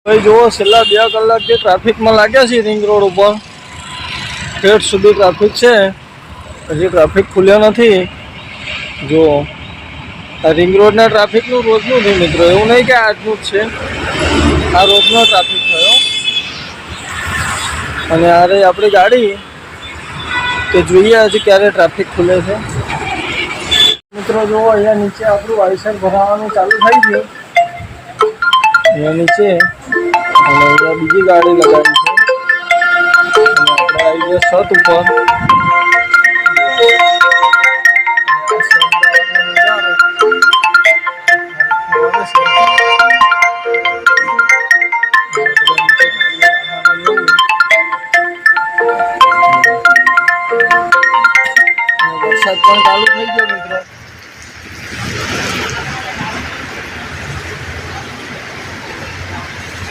ભાઈ જુઓ, છેલ્લા 2 કલાકથી ટ્રાફિકમાં લાગ્યા છે રિંગ રોડ ઉપર. ઠેઠ સુધી ટ્રાફિક છે, હજી ટ્રાફિક ખુલ્યો નથી. જો આ રિંગ રોડના ટ્રાફિકનું રોજનું છે મિત્રો, એવું નહીં કે આજનું જ છે. આ રોજનો ટ્રાફિક થયો. અને આ રહી આપણી ગાડી, કે જોઈએ હજી ક્યારે ટ્રાફિક ખુલે છે. મિત્રો જુઓ, અહીંયા નીચે આપણું વાઇસર ભરાવાનું ચાલુ થઈ ગયું. અહીંયા નીચે અને અહીંયા બીજી ગાડી લગાવી છે. અને આપણે આવી ગયા છત ઉપર. વરસાદ પણ ચાલુ થઈ ગયો મિત્રો.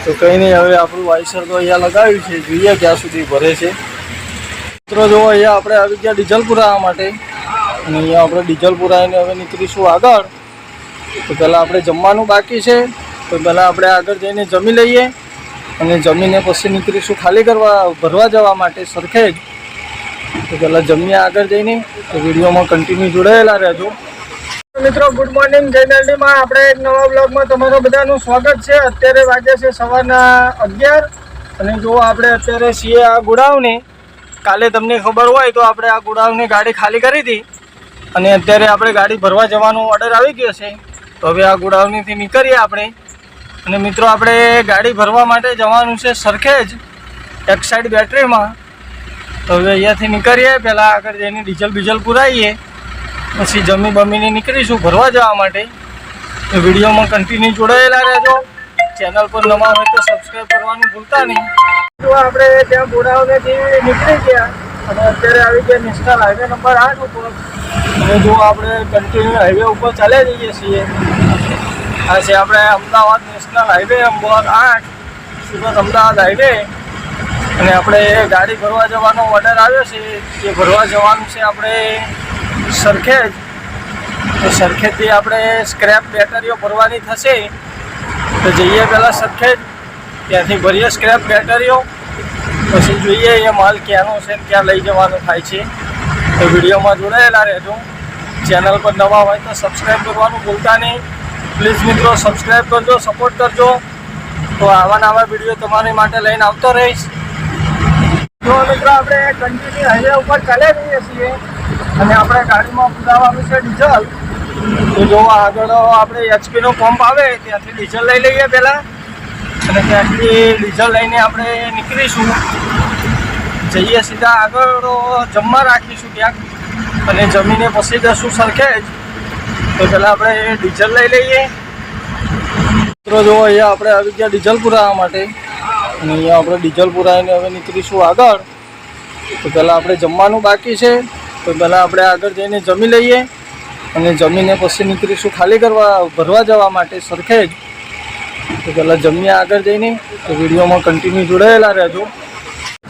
તો કંઈ નહીં, હવે આપણું વાઇસર તો અહીંયા લગાવ્યું છે, જોઈએ ક્યાં સુધી ભરે છે. મિત્રો જો અહીંયા આપણે આવી ગયા ડીઝલ પુરાવા માટે. અને અહીંયા આપણે ડીઝલ પુરાવીને હવે નીકળીશું આગળ. તો પહેલાં આપણે જમવાનું બાકી છે, તો પહેલાં આપણે આગળ જઈને જમી લઈએ. અને જમીને પછી નીકળીશું ખાલી ભરવા જવા માટે સરખેજ. તો પહેલાં જમીએ આગળ જઈને. તો વિડીયોમાં કન્ટિન્યુ જોડાયેલા રહેજો. મિત્રો ગુડ મોર્નિંગ, જય મેલડીમાં આપણે એક નવા બ્લોગમાં તમારું બધાનું સ્વાગત છે. અત્યારે વાગ્યા છે સવારના 11. અને જો આપણે અત્યારે છીએ આ ગોડાઉને. કાલે તમને ખબર હોય તો આપણે આ ગોડાઉનની ગાડી ખાલી કરી હતી. અને અત્યારે આપણે ગાડી ભરવા જવાનો ઓર્ડર આવી ગયો છે. તો હવે આ ગોડાઉનથી નીકળીએ આપણે. અને મિત્રો આપણે ગાડી ભરવા માટે જવાનું છે સરખેજ એક્સાઇડ બેટરીમાં. તો હવે અહીંયાથી નીકળીએ, પહેલાં આગળ જઈને ડીઝલ પુરાવીએ, પછી જમી બમીને નીકળીશું ભરવા જવા માટે. તો વિડીયોમાં કન્ટિન્યુ જોડાયેલા રહેજો. ચેનલ પર નવા હોય તો સબસ્ક્રાઈબ કરવાનું ભૂલતા નહીં. તો આપણે ત્યાં ગોડાઉનેથી નીકળી ગયા અને અત્યારે આવી ગયા નેશનલ હાઈવે નંબર 8 ઉપર. અને જો આપણે કન્ટિન્યુ હાઈવે ઉપર ચાલ્યા જઈએ છીએ. આ છે આપણે Ahmedabad national highway number 8, Surat Ahmedabad highway. અને આપણે ગાડી ભરવા જવાનો ઓર્ડર આવ્યો છે. એ ભરવા જવાનું છે આપણે સરખેજ. તો સરખેજથી આપણે સ્ક્રેપ બેટરીઓ ભરવાની થશે. તો જઈએ પહેલાં સરખેજ, ત્યાંથી ભરીએ સ્ક્રેપ બેટરીઓ, પછી જોઈએ એ માલ ક્યાંનો છે ને ક્યાં લઈ જવાનો થાય છે. તો વિડીયોમાં જોડાયેલા રહેજો. ચેનલ પર નવા હોય તો સબસ્ક્રાઈબ કરવાનું ભૂલતા નહીં. પ્લીઝ મિત્રો સબસ્ક્રાઈબ કરજો, સપોર્ટ કરજો. તો આવા નવા વિડીયો તમારી માટે લઈને આવતો રહીશ. જો મિત્રો આપણે કન્ટિન્યુ હાઈવે ઉપર ચાલ્યા જઈએ છીએ. અને આપણે ગાડીમાં પુરાવાનું છે ડીઝલ. તો જો આગળ આપણે એચપીનો પંપ આવે ત્યાંથી ડીઝલ લઈ લઈએ પહેલાં. અને ત્યાંથી ડીઝલ લઈને આપણે નીકળીશું. જઈએ સીધા આગળ જમવા રાખીશું ક્યાંક. અને જમીને પછી જશું સરખેજ. તો પહેલાં આપણે ડીઝલ લઈ લઈએ. મિત્રો જો અહીંયા આપણે આવી ગયા ડીઝલ પુરાવા માટે. અને અહીંયા આપણે ડીઝલ પુરાવીને હવે નીકળીશું આગળ. તો પહેલાં આપણે જમવાનું બાકી છે, તો પહેલાં આપણે આગળ જઈને જમી લઈએ. અને જમીને પછી નીકળીશું ખાલી ભરવા જવા માટે સરખેજ. તો પહેલાં જમીએ આગળ જઈને. તો વિડીયોમાં કન્ટિન્યુ જોડાયેલા રહેજો.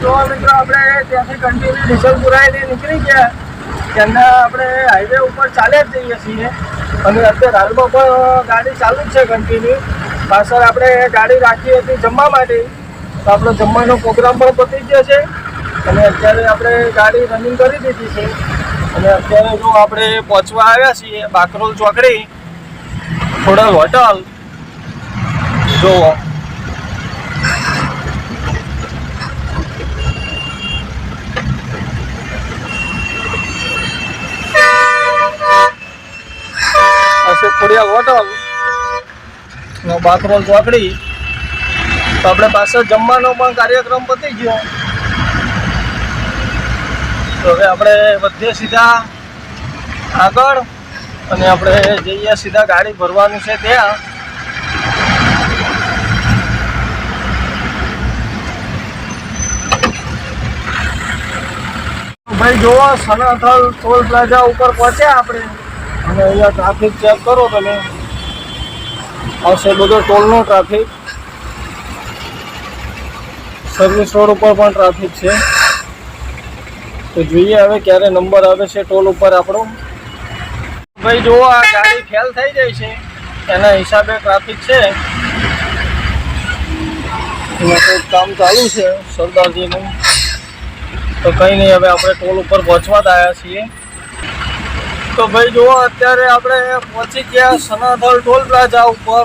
તો મિત્રો આપણે ત્યાંથી કન્ટિન્યુ ડીઝલ પુરાવીને નીકળી ગયા. ત્યાંના આપણે હાઈવે ઉપર ચાલ્યા જ જઈએ છીએ. અને અત્યારે હાલમાં પણ ગાડી ચાલુ જ છે કન્ટિન્યુ. પાછળ આપણે ગાડી રાખી હતી જમવા માટે. તો આપણો જમવાનો પ્રોગ્રામ પણ પતી ગયો છે. અને અત્યારે આપણે ગાડી રનિંગ કરી દીધી છે. અને અત્યારે જો આપણે પહોંચવા આવ્યા છીએ બાકરોલ ચોકડી ખોડલ હોટલ. જુઓ ખોડિયાલ હોટલ બાકરોલ ચોકડી. તો આપણે પાછળ જમવાનો પણ કાર્યક્રમ પતી ગયો. તો હવે આપણે વધીએ સીધા આગળ. અને આપણે જઈએ સીધા ગાડી ભરવાનું છે ત્યાં. ભાઈ જોવો, સનાથલ ટોલ પ્લાઝા ઉપર પહોંચ્યા આપણે. અને અહીંયા ટ્રાફિક ચેક કરો તમે. આવશે બધો ટોલનો ટ્રાફિક. સર્વિસ રોડ ઉપર પણ ટ્રાફિક છે. તો જોઈએ હવે ક્યારે નંબર આવે છે ટોલ ઉપર આપણો. ભાઈ જુઓ, આ ગાડી ફેલ થઈ જાય છે એના હિસાબે ટ્રાફિક છે. એમાં કંઈક કામ ચાલુ છે સરદારજીનું. તો કંઈ નહીં, હવે આપણે ટોલ ઉપર પહોંચવા આવ્યા છીએ. તો ભાઈ જુઓ, અત્યારે આપણે પહોંચી ગયા સનાથલ ટોલ પ્લાઝા ઉપર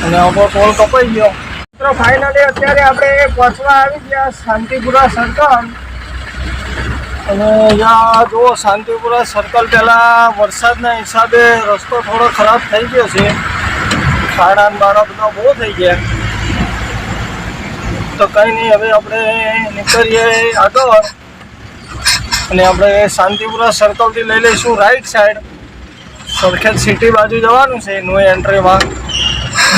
અને આપણો ટોલ કપાઈ ગયો. તો ફાઇનલી અત્યારે આપણે પહોંચવા આવી ગયા શાંતિપુરા સર્કલ. અને અહીંયા જુઓ, શાંતિપુરા સર્કલ પહેલાં વરસાદના હિસાબે રસ્તો થોડો ખરાબ થઈ ગયો છે. ખાડા બાડા બધા બહુ થઈ ગયા. તો કંઈ નહીં, હવે આપણે નીકળીએ આગળ અને આપણે શાંતિપુરા સર્કલથી લઈ લઈશું રાઈટ સાઈડ. સરખેજ સિટી બાજુ જવાનું છે.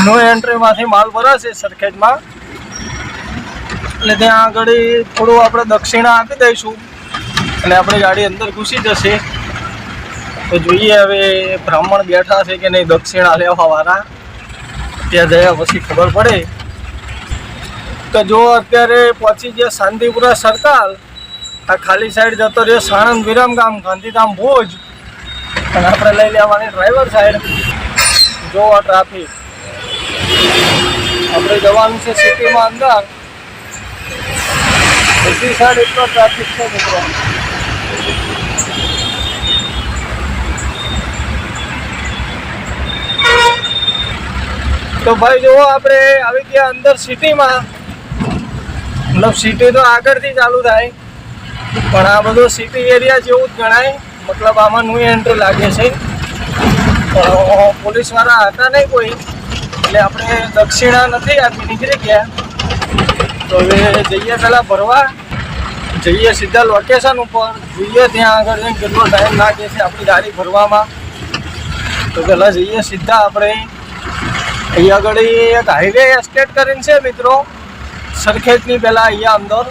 નો એન્ટ્રીમાંથી માલ ભરાશે સરખેજમાં, એટલે ત્યાં આગળ થોડું આપણે દક્ષિણા આપી દઈશું અને આપણી ગાડી અંદર ઘૂસી જશે. તો જોઈએ હવે બ્રાહ્મણ બેઠા છે કે નહીં દક્ષિણા લેવાવાળા, ત્યાં જયા પછી ખબર પડે. તો જો અત્યારે પહોંચી ગયા શાંતિપુરા સર્કલ. આ ખાલી સાઈડ જતો રહ્યો સાણંદ વિરમગામ ગાંધીધામ ભુજ, અને આપણે લઈ લેવાની ડ્રાઈવર સાઈડ. જો આ ટ્રાફિક, આપણે જવાનું છે સિટીમાં અંદર. બધી સાઈડ એટલો ટ્રાફિક છે મિત્રો. તો ભાઈ જુઓ, આપણે આવી ગયા અંદર સિટીમાં. મતલબ સિટી તો આગળથી ચાલુ થાય, પણ આ બધો સિટી એરિયા જેવું જ ગણાય. મતલબ આમાં ન્યૂ એન્ટ્રી લાગે છે, પણ પોલીસવાળા હતા નહીં કોઈ, એટલે આપણે દક્ષિણા નથી આપી નીકળી ગયા. તો હવે જઈએ પહેલાં ભરવા, જઈએ સીધા લોકેશન ઉપર, જોઈએ ત્યાં આગળ કેટલો ટાઈમ લાગે છે આપણી ગાડી ભરવામાં. તો પહેલાં જઈએ સીધા આપણે. અહીંયા આગળ એક હાઈવે એસ્ટેટ કરીને છે મિત્રો, સરખેજની પહેલાં અહીંયા અંદર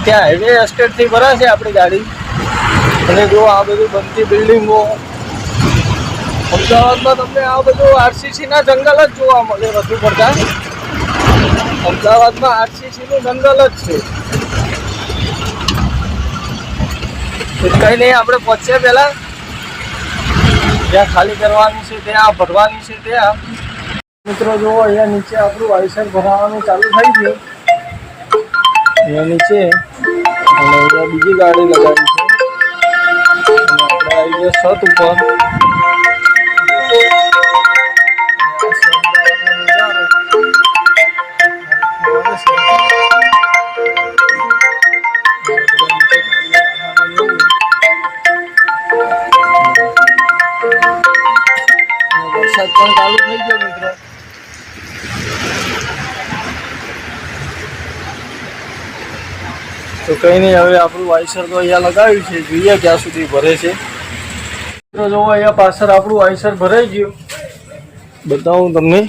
ત્યાં હાઈવે એસ્ટેટથી ભરાશે આપણી ગાડી. અને જો આ બધું બનતી બિલ્ડિંગો, અમદાવાદમાં તમને આ બધું આરસીસીના જંગલ જ જોવા મળે વધુ પડતા. અમદાવાદમાં આરસીસીનું જંગલ જ છે. કંઈ નહીં, આપણે પહોંચ્યા પહેલાં જ્યાં ખાલી કરવાની છે ત્યાં ભરવાની છે ત્યાં. મિત્રો જુઓ, અહીંયા નીચે આપણું વાઇસર ભરાવાનું ચાલુ થઈ ગયું. અહીંયા નીચે અને અહીંયા બીજી ગાડી લગાવી છે. અને આપણે આવી ગયા છત ઉપર. વરસાદ પણ ચાલુ થઈ ગયો મિત્રો. તો કંઈ નહીં, હવે આપણું વાઇસર તો અહીંયા લગાવ્યું છે, જોઈએ ક્યાં સુધી ભરે છે. મિત્રો જો અહીંયા પાછળ આપણું વાઇસર ભરાઈ ગયું, બતાવું તમને.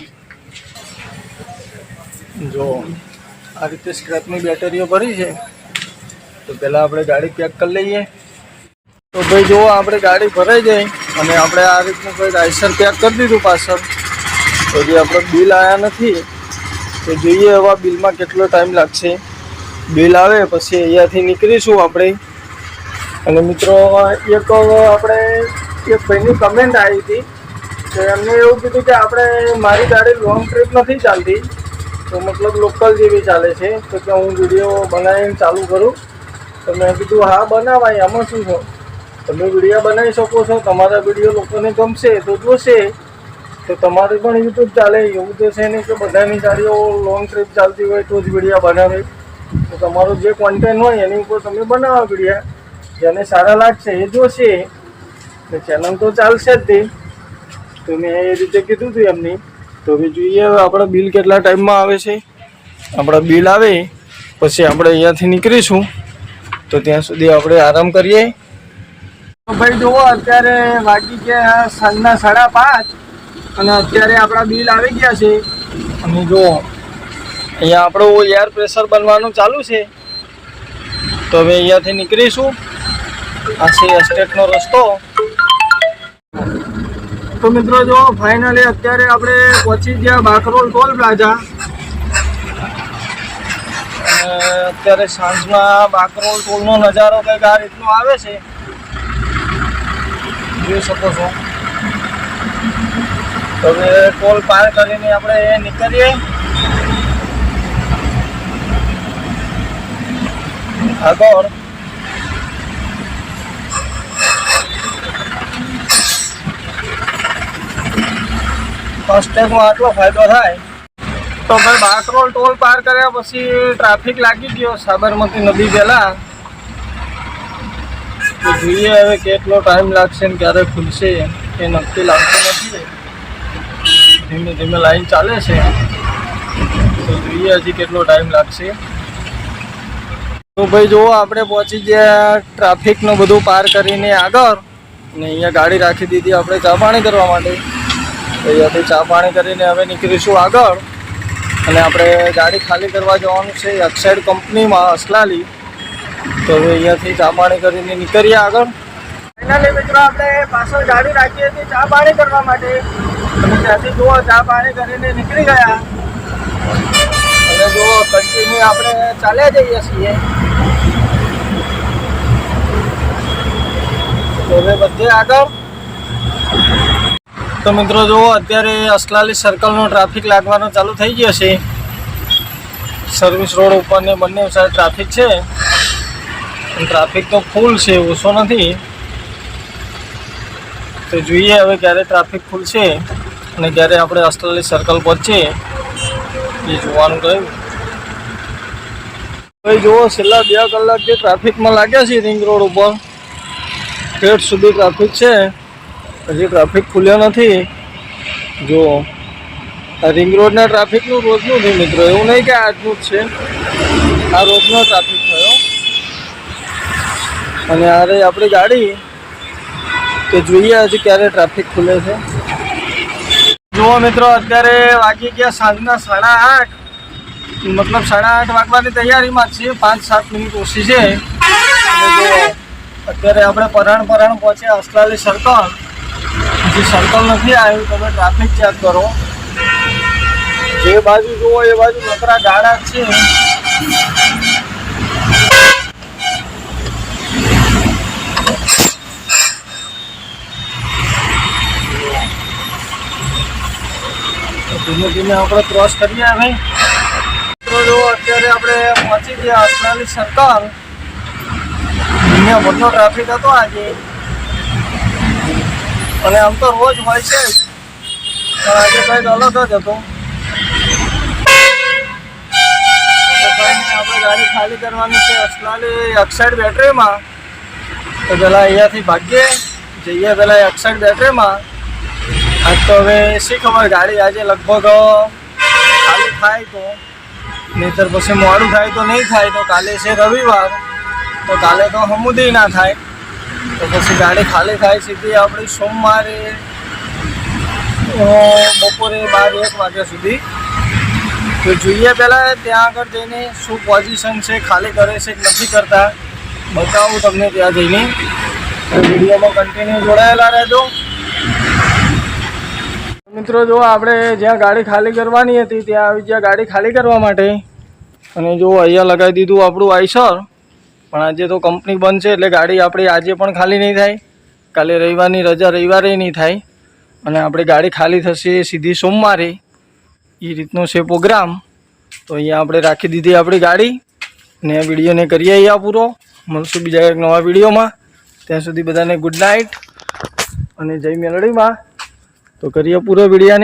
જો આ રીતે સ્ક્રેપની બેટરીઓ ભરી છે. તો પહેલાં આપણે ગાડી પેક કરી લઈએ. તો ભાઈ જુઓ, આપણે ગાડી ભરાઈ જાય અને આપણે આ રીતનું કોઈ વાઇસર પેક કરી દીધું પાછળ. તો જે આપણે બિલ આવ્યા નથી, તો જોઈએ હવે બિલમાં કેટલો ટાઈમ લાગશે. બિલ આવે પછી અહીંયાથી નીકળીશું આપણે. અને મિત્રો એક આપણે એક ભાઈની કમેન્ટ આવી હતી, તો એમને એવું કીધું કે આપણે મારી ગાડી લોંગ ટ્રીપ નથી ચાલતી, તો મતલબ લોકલ જેવી ચાલે છે, તો કે હું વિડીયો બનાવીને ચાલુ કરું. તો મેં કીધું હા બનાવાય, આમાં શું છે, તમે વિડીયો બનાવી શકો છો. તમારા વિડીયો લોકોને ગમશે તો જોશે, તો તમારે પણ યુટ્યુબ ચાલે. એવું તો છે નહીં કે બધાની ગાડીઓ લોંગ ટ્રીપ ચાલતી હોય તો જ વિડીયો બનાવે. તો તમારો જે કોન્ટેન્ટ હોય એની ઉપર તમે બનાવો વિડીયો, જેને સારા લાગશે એ જોશે, તો ચેનલ તો ચાલશે જ તે. તો મેં એ રીતે કીધું હતું એમની. તો હવે જોઈએ હવે આપણે બિલ કેટલા ટાઈમમાં આવે છે. આપણા બિલ આવે પછી આપણે અહીંયાથી નીકળીશું. તો ત્યાં સુધી આપણે આરામ કરીએ. તો ભાઈ જુઓ, અત્યારે વાગી ગયા સાંજના 5:30 અને અત્યારે આપણા બિલ આવી ગયા છે. અને જુઓ અહીંયા આપણું એર પ્રેશર બનવાનું ચાલુ છે. તો હવે અહીંયાથી નીકળીશું. આ છે એસ્ટેટનો રસ્તો. તો મિત્રો જો ફાઇનલી અત્યારે આપણે પહોંચી ગયા બાકરોલ ટોલ પ્લાઝા. અત્યારે સાંજના બાકરોલ ટોલનો નજારો કંઈક આ રીતનો આવે છે, જોઈ શકો છો. હવે ટોલ પાર કરીને આપણે નીકળીએ. આગળ ફાસ્ટેગમાં આટલો ફાયદો થાય. તો ભાઈ બાકરોલ ટોલ પાર કર્યા પછી ટ્રાફિક લાગી ગયો સાબરમતી નદી પહેલા. તો જોઈએ હવે કેટલો ટાઈમ લાગશે ને ક્યારે ખુલશે એ નક્કી લાગતું નથી. ધીમે ધીમે લાઈન ચાલે છે, તો જોઈએ હજી કેટલો ટાઈમ લાગશે. તો ભાઈ જુઓ આપણે પહોંચી ગયા ટ્રાફિકનું બધું પાર કરીને આગળ, ને અહીંયા ગાડી રાખી દીધી આપણે ચા પાણી કરવા માટે. અહીંયાથી ચા પાણી કરીને હવે નીકળીશું આગળ, અને આપણે ગાડી ખાલી કરવા જવાનું છે એક્સાઇડ કંપનીમાં અસલાલી. તો હવે અહીંયાથી ચા પાણી કરીને નીકળીએ આગળ. ફાઇનલી મિત્રો આપણે પાછળ ગાડી રાખી હતી ચા પાણી કરવા માટે, અને ત્યાંથી જુઓ ચા પાણી કરીને નીકળી ગયા. અને જુઓ કન્ટિન્યુ આપણે ચાલ્યા જઈએ છીએ. તો હવે બધે આગળ. તો મિત્રો જુઓ અત્યારે અસલાલી સર્કલનો ટ્રાફિક લાગવાનો ચાલુ થઈ ગયો છે. સર્વિસ રોડ ઉપર ને બંને સાઈડ ટ્રાફિક છે. ટ્રાફિક તો ફૂલ છે, ઓછો નથી. તો જોઈએ હવે ક્યારે ટ્રાફિક ખુલશે અને ક્યારે આપણે અસલાલી સર્કલ પહોંચીએ એ જોવાનું કહ્યું. ભાઈ જુઓ છેલ્લા 2 કલાક જે ટ્રાફિકમાં લાગ્યા છે રિંગ રોડ ઉપર, ઠેઠ સુધી ટ્રાફિક છે. હજી ટ્રાફિક ખુલ્યો નથી. જો આ રિંગ રોડના ટ્રાફિકનું રોજનું છે મિત્રો, એવું નહીં કે આજનું જ છે. આ રોજનો ટ્રાફિક થયો. અને આ રહી આપણી ગાડી, કે જોઈએ હજી ક્યારે ટ્રાફિક ખુલે છે. જુઓ મિત્રો અત્યારે વાગી ગયા સાંજના 8:30, મતલબ 8:30 વાગવાની તૈયારીમાં જ છે. 5-7 મિનિટ ઓછી છે. અને જુઓ અત્યારે આપણે પરાણ પહોંચ્યા અસલાલી સર્કલ. હજી સર્કલ નથી આવ્યું, તમે ટ્રાફિક ચેક કરો. જે બાજુ જુઓ એ બાજુ નકરા ગાડા છે. ધીમે ધીમે આપણે ક્રોસ કરીએ. હવે જો અત્યારે આપણે પહોંચી ગયા અસલાલી સર્કલ. અહીંયા બધો ટ્રાફિક હતો આજે, અને આમ તો રોજ હોય છે, પણ આજે કંઈક અલગ જ હતો. આપણે ગાડી ખાલી કરવાની છે અસલાલી એક્સાઇડ બેટરીમાં. તો પહેલાં અહીંયાથી ભાગીએ, જઈએ પહેલાં એક્સાઇડ બેટરીમાં. આજ તો હવે શી ખબર, ગાડી આજે લગભગ ખાલી થાય તો, નહીંતર પછી મોડું થાય તો નહીં થાય. તો કાલે છે રવિવાર, તો કાલે તો હમુદી ના થાય. તો પછી ગાડી ખાલી થાય સીધી આપણી સોમવારે બપોરે 12-1 વાગ્યા સુધી. તો જોઈએ પહેલાં ત્યાં આગળ જઈને શું પોઝિશન છે, ખાલી કરે છે કે નથી કરતા, બતાવું તમને ત્યાં જઈને. તો વિડીયોમાં કન્ટિન્યુ જોડાયેલા રહેજો મિત્રો. જો આપણે જ્યાં ગાડી ખાલી કરવાની હતી ત્યાં આવી ગયા ગાડી ખાલી કરવા માટે. અને જો અહીંયા લગાવી દીધું આપણું આઈસર. પણ આજે તો કંપની બંધ છે એટલે ગાડી આપણી આજે પણ ખાલી નહીં થાય. કાલે રવિવારની રજા, રવિવારે નહીં થાય. અને આપણી ગાડી ખાલી થશે સીધી સોમવારે. એ રીતનો છે પ્રોગ્રામ. તો અહીંયા આપણે રાખી દીધી આપણી ગાડી, ને વિડીયોને કરીએ અહીંયા પૂરો. મળશું બીજા એક નવા વિડીયોમાં. ત્યાં સુધી બધાને ગુડ નાઇટ અને જય મેલડીમાં. તો કરીએ પૂરો વિડીયાને.